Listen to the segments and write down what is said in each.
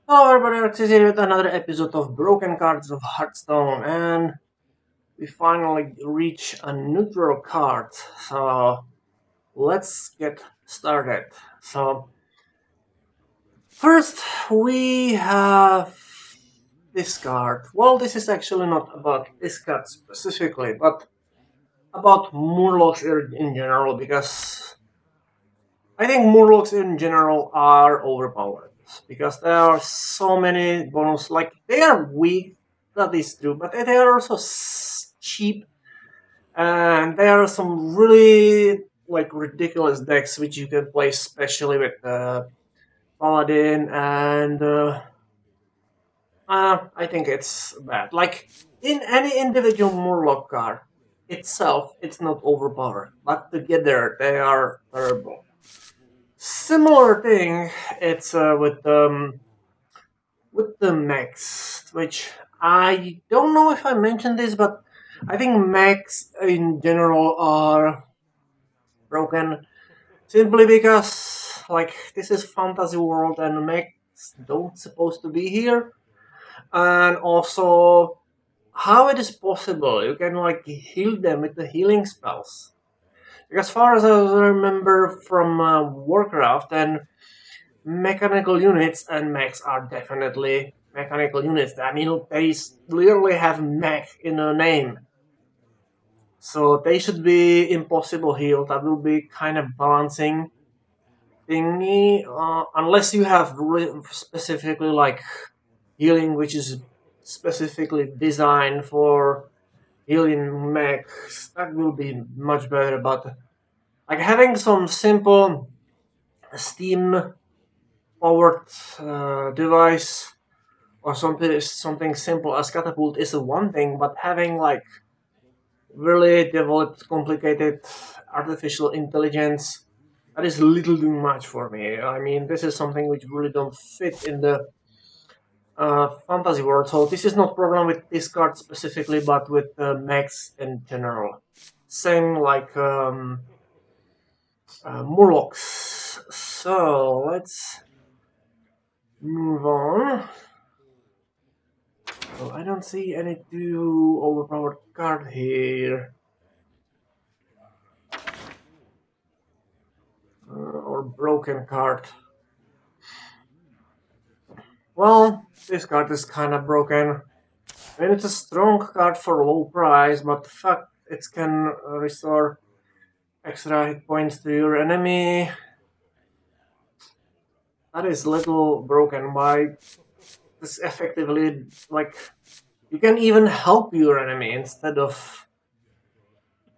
Hello everybody, Alex is here with another episode of Broken Cards of Hearthstone, and we finally reach a neutral card. So let's get started. So first we have this card. Well, this is actually not about this card specifically, but about Murlocs in general, because I think Murlocs in general are overpowered because there are so many bonus. Like they are weak, that is true, but they are also cheap, and there are some really like ridiculous decks which you can play, especially with Paladin, and I think it's bad. Like in any individual Murloc card itself, it's not overpowered, but together they are terrible. Similar thing, it's with the mechs, which I don't know if I mentioned this, but I think mechs in general are broken simply because like this is fantasy world and mechs don't supposed to be here, and also how it is possible you can like heal them with the healing spells. Because far as I remember from Warcraft, and mechanical units and mechs are definitely mechanical units. I mean, they literally have mech in their name. So they should be impossible heal. That will be kind of balancing thingy. Unless you have specifically like healing, which is specifically designed for healing mechs, that will be much better. But like having some simple steam powered device or something simple as catapult is one thing, but having like really developed complicated artificial intelligence, that is a little too much for me. I mean, this is something which really don't fit in the fantasy world. So this is not problem with this card specifically, but with mechs in general. Same like Murlocs. So let's move on. So I don't see any too overpowered card here. Or broken card. Well, this card is kinda broken. I mean, it's a strong card for low price, but the fact it can restore extra hit points to your enemy, that is little broken. By this effectively, like, you can even help your enemy instead of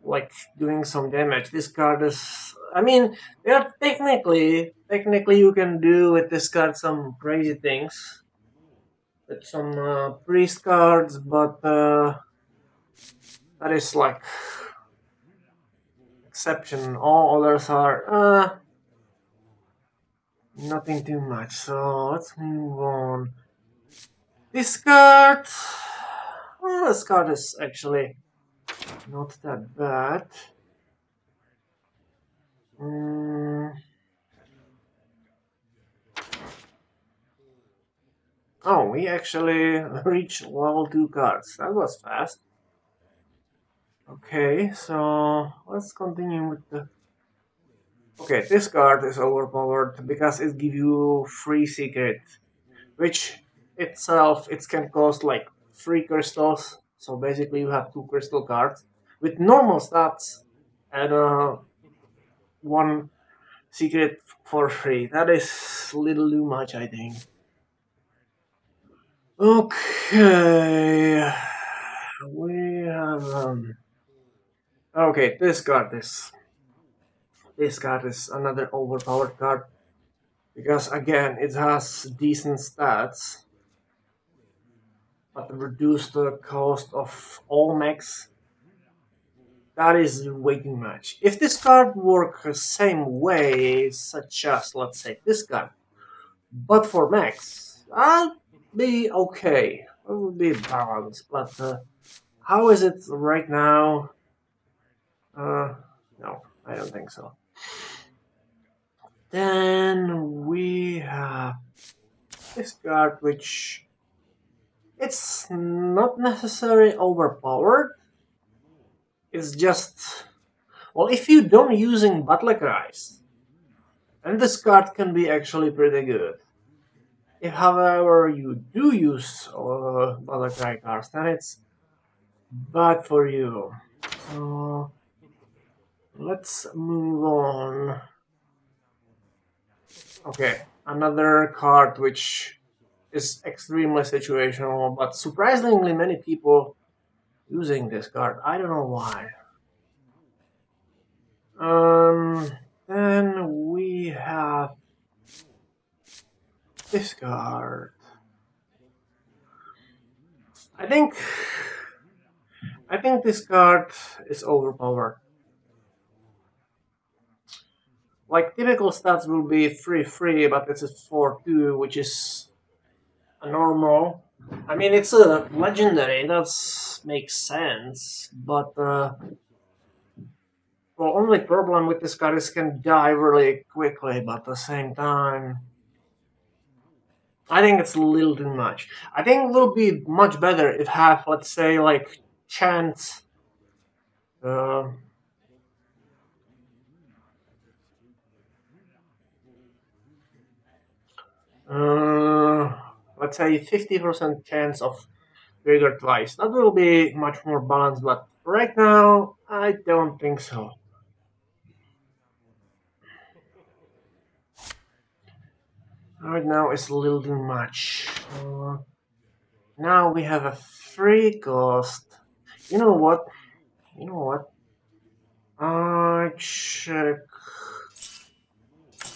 like doing some damage. This card is, I mean, yeah, technically you can do with this card some crazy things with some priest cards, but that is like exception. All others are nothing too much. So let's move on. This card, well, this card is actually not that bad. Mm. Oh, we actually reached level 2 cards. That was fast. Okay, so let's continue with the... Okay, this card is overpowered because it gives you free secret, which itself it can cost like 3 crystals. So basically you have 2 crystal cards with normal stats and one secret for free. That is a little too much, I think. Okay, we have okay, this card is another overpowered card because again it has decent stats, but reduce the cost of all mechs. That is way too much. If this card worked the same way, such as let's say this card, but for mechs, I'd be okay. It would be balanced, but how is it right now? No, I don't think so. Then we have this card, which it's not necessarily overpowered. It's just, well, if you don't using battle cries, then this card can be actually pretty good. If, however, you do use battle cry cards, then it's bad for you. So let's move on. Okay, another card which is extremely situational, but surprisingly many people using this card. I don't know why. Um, then we have this card. I think I think this card is overpowered. Like typical stats will be 3-3, but this is 4-2, which is a normal. I mean, it's a legendary. That makes sense, but well, only problem with this card is can die really quickly, but at the same time, I think it's a little too much. I think it will be much better if have, let's say, like chance. Uh, uh, let's say 50% chance of trigger twice. That will be much more balanced, but right now I don't think so. Right now it's a little too much. Now we have a free cost. You know what? You know what? I check.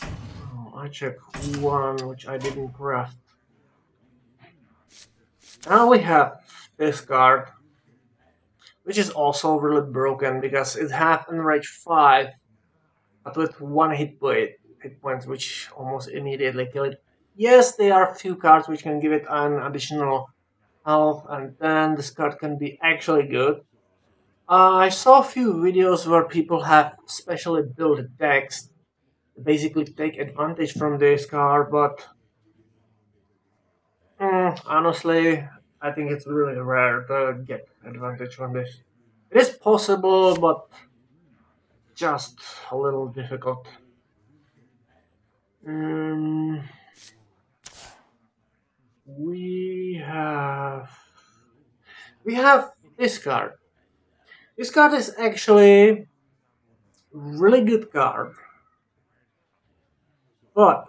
Oh, I check one which I didn't craft. Now we have this card, which is also really broken because it has enrage 5, but with one hit points, which almost immediately kill it. Yes, there are a few cards which can give it an additional health, and then this card can be actually good. I saw a few videos where people have specially built decks to basically take advantage from this card, but honestly, I think it's really rare to get advantage from this. It is possible, but just a little difficult. Mm, we have we have this card. This card is actually really good card, but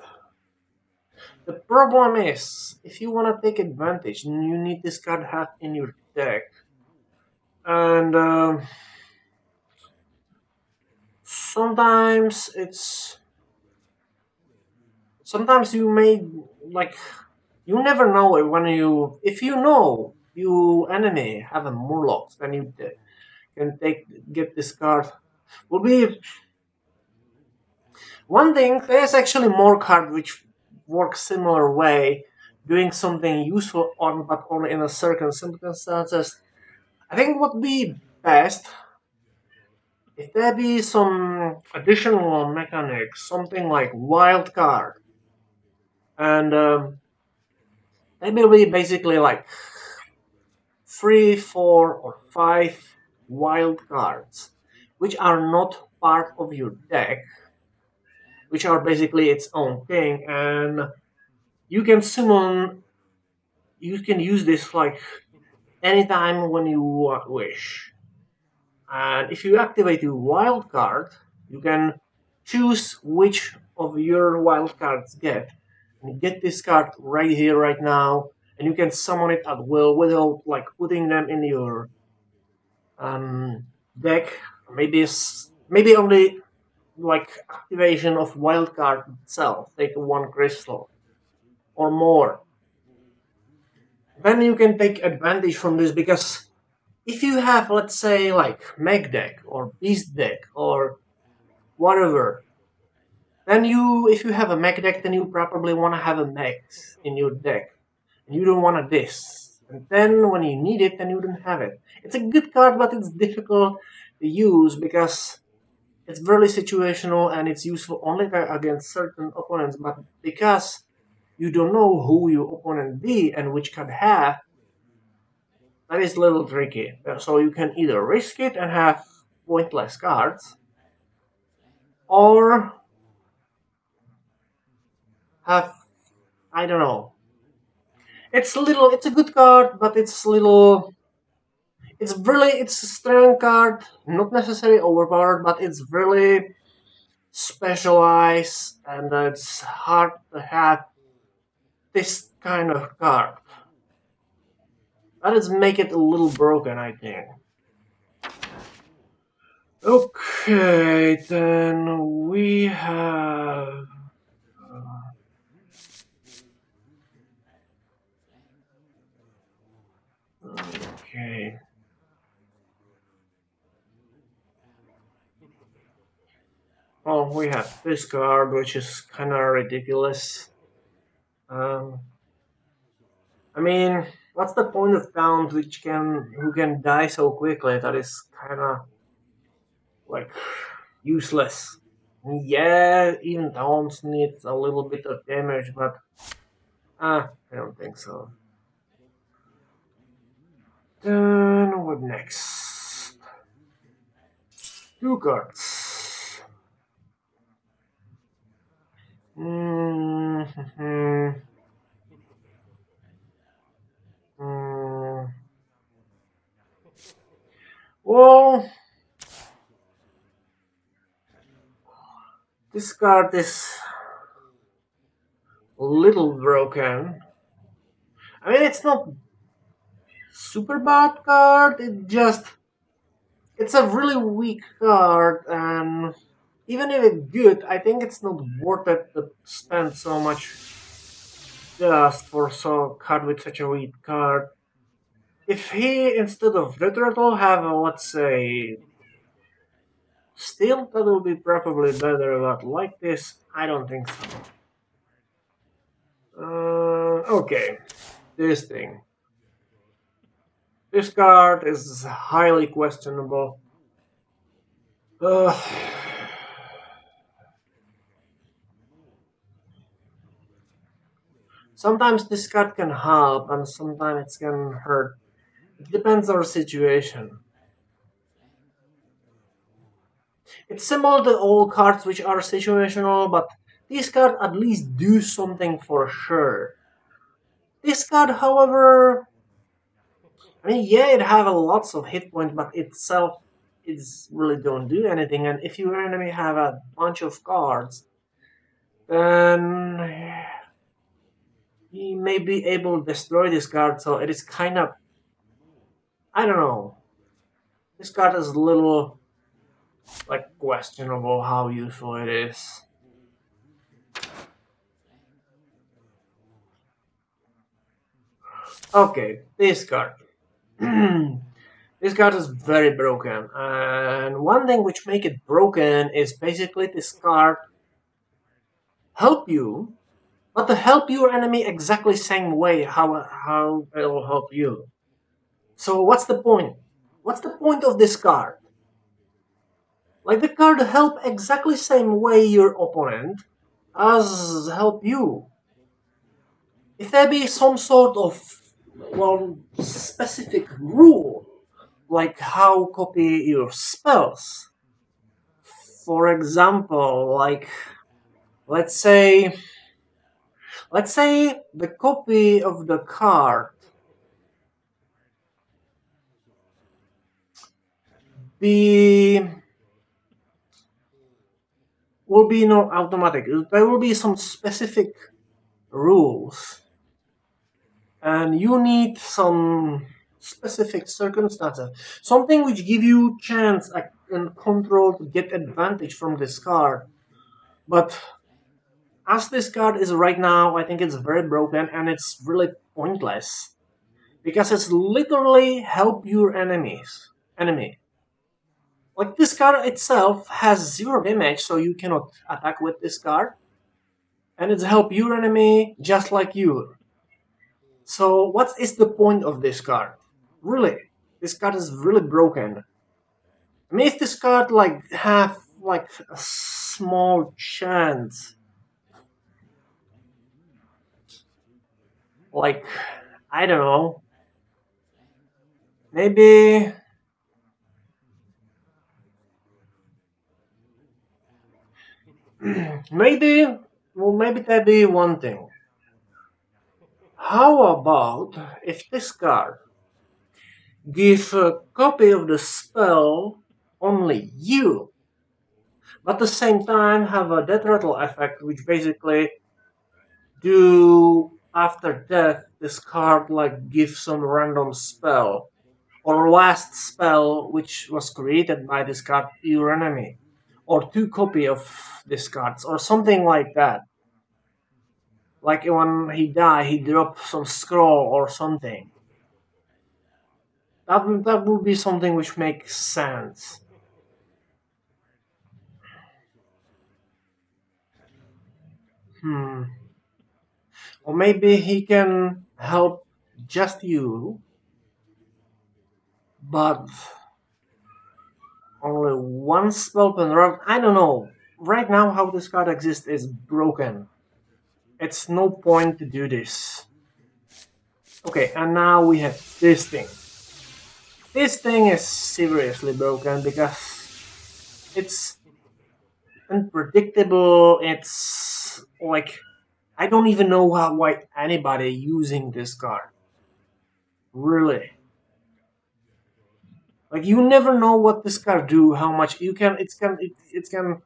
the problem is if you want to take advantage, you need this card have in your deck, and sometimes it's sometimes you may like you never know it when you if you know you enemy have a Murlocs, then you can get this card. Will be one thing. There's actually more card which work similar way, doing something useful on but only in a certain circumstances. I think would be best if there be some additional mechanics, something like wild card, and they will be basically like 3, 4, or 5 wild cards, which are not part of your deck, which are basically its own thing, and you can summon. You can use this like anytime when you wish. And if you activate your wild card, you can choose which of your wild cards get. And you get this card right here, right now, and you can summon it at will without like putting them in your deck. Maybe only like activation of wild card itself, take one crystal or more. Then you can take advantage from this because if you have, let's say, like Mech deck or Beast deck or whatever, then if you have a Mech deck, then you probably want to have a Mech in your deck, and you don't want a this. And then when you need it, then you don't have it. It's a good card, but it's difficult to use because it's very situational and it's useful only against certain opponents. But because you don't know who your opponent be and which card have, that is a little tricky. So you can either risk it and have pointless cards, or have, I don't know. It's a good card, but it's a strong card, not necessarily overpowered, but it's really specialized, and it's hard to have this kind of card. That is make it a little broken, I think. Okay, then we have. Okay. Oh, we have this card, which is kind of ridiculous. Um, I mean, what's the point of Count, who can die so quickly? That is kind of like useless. Yeah, even Towns needs a little bit of damage, but I don't think so. Then what next? Two cards. Mm-hmm. Mm. Well, this card is a little broken. I mean, it's not super bad card. It's a really weak card, and even if it's good, I think it's not worth it to spend so much just for so card with such a weak card. If he instead of Returtle have a, let's say, Steel, that would be probably better, but like this, I don't think so. Okay, this thing. This card is highly questionable. Uh, Sometimes this card can help, and sometimes it can hurt. It depends on the situation. It's similar to all cards which are situational, but these cards at least do something for sure. This card, however, I mean, yeah, it have a lots of hit points, but itself is really don't do anything. And if your enemy have a bunch of cards, then he may be able to destroy this card. So it is kind of, I don't know. This card is a little like questionable how useful it is. Okay, this card. This card is very broken, and one thing which make it broken is basically this card help you, but to help your enemy exactly same way how it will help you. So what's the point? What's the point of this card? Like the card help exactly same way your opponent as help you. If there be some sort of specific rule, like how copy your spells. For example, like let's say the copy of the card be will be not automatic. There will be some specific rules, and you need some specific circumstances, something which give you chance and control to get advantage from this card. But as this card is right now, I think it's very broken and it's really pointless because it's literally help your enemy. Like this card itself has zero damage, so you cannot attack with this card, and it's help your enemy just like you. So what is the point of this card? Really, this card is really broken. I mean, if this card like have like a small chance Like, I don't know, maybe, maybe, well, maybe that be one thing. How about if this card give a copy of the spell only you, but at the same time have a death rattle effect, which basically do after death this card like give some random spell or last spell which was created by this card to your enemy, or two copy of this cards or something like that. Like when he die, he drop some scroll or something. That would be something which makes sense. Hmm. Or maybe he can help just you, but only one spell per round. I don't know. Right now, how this card exists is broken. It's no point to do this. Okay, and now we have this thing. This thing is seriously broken because it's unpredictable. It's like I don't even know how why anybody using this card. Really, like you never know what this card do. How much you can. It can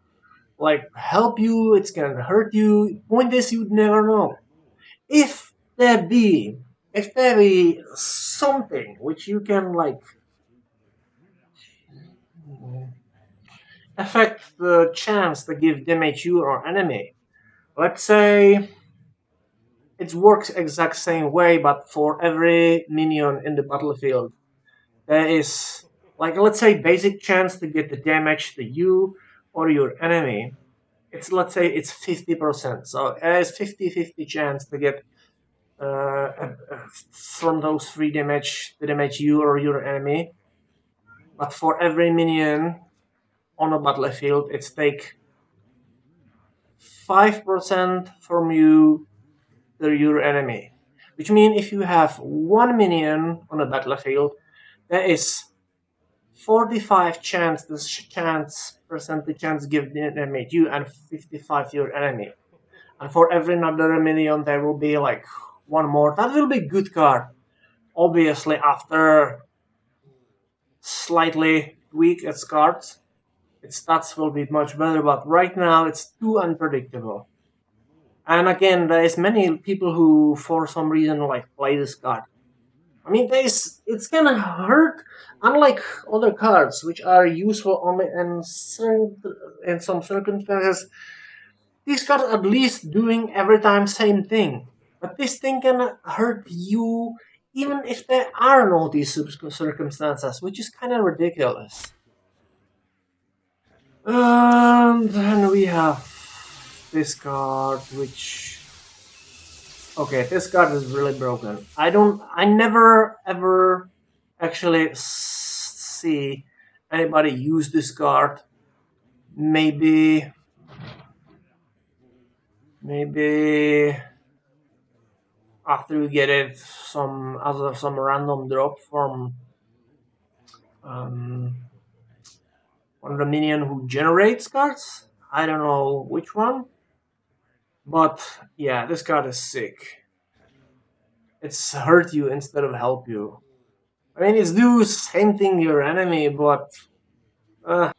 like help you. It can hurt you. Point is, you'd never know. If there be, if there be something which you can like affect the chance to give damage you or enemy. Let's say it works exact same way, but for every minion in the battlefield, there is like let's say basic chance to get the damage to you or your enemy. It's let's say it's 50%, so there's 50-50 chance to get from those three damage to damage you or your enemy. But for every minion on a battlefield, it's take 5% from you to your enemy. Which means if you have one minion on a battlefield, there is 45 chance percentage chance give the enemy you and 55 your enemy. And for every another minion there will be like one more. That will be good card. Obviously after slightly tweak its cards, its stats will be much better, but right now it's too unpredictable. And again, there is many people who, for some reason, like play this card. I mean, it's gonna hurt. Unlike other cards, which are useful only in some circumstances, these cards at least doing every time same thing. But this thing can hurt you even if there are no these circumstances, which is kind of ridiculous. And then we have this card, which okay, this card is really broken. I never ever actually see anybody use this card. Maybe, maybe after you get it, some random drop from um, one of the minion who generates cards. I don't know which one, but yeah, this card is sick. It's hurt you instead of help you. I mean, it's do same thing your enemy, but uh,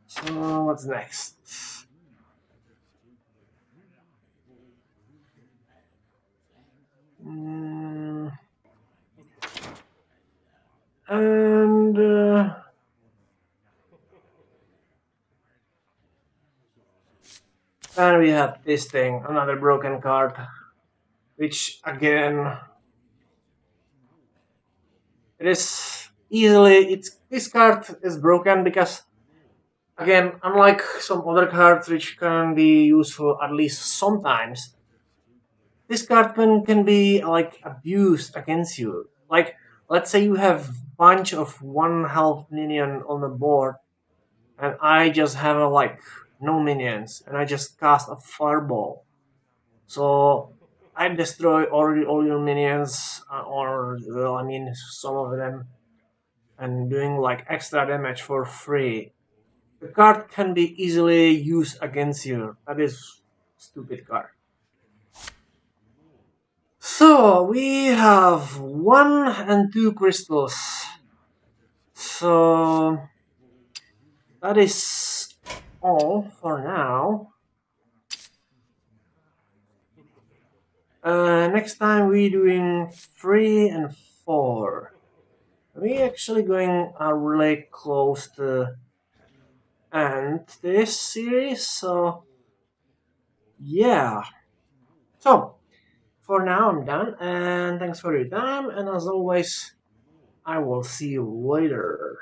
so what's next? Mm, and then we have this thing, another broken card, which again, it is easily. It's this card is broken because again, unlike some other cards which can be useful at least sometimes, this card can be like abused against you. Like let's say you have bunch of one health minion on the board, and I just have like no minions, and I just cast a fireball. So I destroy all your minions, or well, I mean some of them, and doing like extra damage for free. The card can be easily used against you. That is stupid card. So we have 1 and 2 crystals. So that is all for now. Next time we doing 3 and 4. We actually going really close to end this series. So yeah. So for now I'm done, and thanks for your time. And as always, I will see you later.